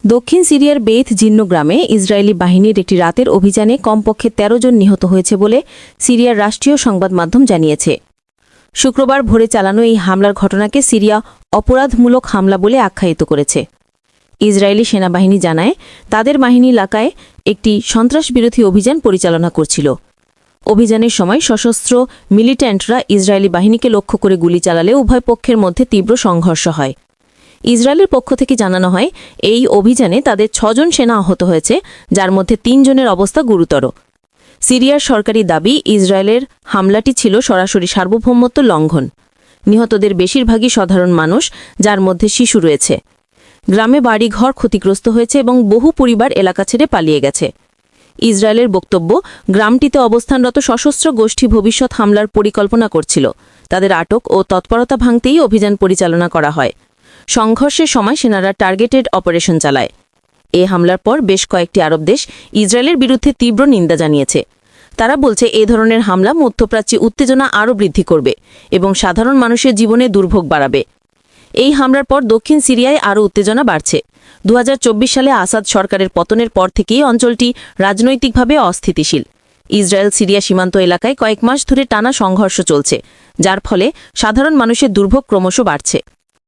দক্ষিণ সিরিয়ার বেথ জিন্ন গ্রামে ইসরায়েলি বাহিনীর একটি রাতের অভিযানে কমপক্ষে ১৩ জন নিহত হয়েছে বলে সিরিয়ার রাষ্ট্রীয় সংবাদ মাধ্যম জানিয়েছে। শুক্রবার ভোরে চালানো এই হামলার ঘটনাকে সিরিয়া অপরাধমূলক হামলা বলে আখ্যায়িত করেছে। ইসরায়েলি সেনাবাহিনী জানায়, তাদের বাহিনী এলাকায় একটি সন্ত্রাসবিরোধী অভিযান পরিচালনা করছিল। অভিযানের সময় সশস্ত্র মিলিট্যান্টরা ইসরায়েলি বাহিনীকে লক্ষ্য করে গুলি চালালে উভয় পক্ষের মধ্যে তীব্র সংঘর্ষ হয়। ইসরায়েলের পক্ষ থেকে জানানো হয়, এই অভিযানে তাদের ৬ জন সেনা আহত হয়েছে, যার মধ্যে ৩ জনের অবস্থা গুরুতর। সিরিয়ার সরকারি দাবি, ইসরায়েলের হামলাটি ছিল সরাসরি সার্বভৌমত্ব লঙ্ঘন। নিহতদের বেশিরভাগই সাধারণ মানুষ, যার মধ্যে শিশু রয়েছে। গ্রামে বাড়িঘর ক্ষতিগ্রস্ত হয়েছে এবং বহু পরিবার এলাকা ছেড়ে পালিয়ে গেছে। ইসরায়েলের বক্তব্য, গ্রামটিতে অবস্থানরত সশস্ত্র গোষ্ঠী ভবিষ্যৎ হামলার পরিকল্পনা করছিল। তাদের আটক ও তৎপরতা ভাঙতেই অভিযান পরিচালনা করা হয়। সংঘর্ষের সময় সেনারা টার্গেটেড অপারেশন চালায়। এ হামলার পর বেশ কয়েকটি আরব দেশ ইসরায়েলের বিরুদ্ধে তীব্র নিন্দা জানিয়েছে। তারা বলছে, এ ধরনের হামলা মধ্যপ্রাচ্যে উত্তেজনা আরও বৃদ্ধি করবে এবং সাধারণ মানুষের জীবনে দুর্ভোগ বাড়াবে। এই হামলার পর দক্ষিণ সিরিয়ায় আরও উত্তেজনা বাড়ছে। ২০২৪ সালে আসাদ সরকারের পতনের পর থেকেই অঞ্চলটি রাজনৈতিকভাবে অস্থিতিশীল। ইসরায়েল সিরিয়া সীমান্ত এলাকায় কয়েক মাস ধরে টানা সংঘর্ষ চলছে, যার ফলে সাধারণ মানুষের দুর্ভোগ ক্রমশ বাড়ছে।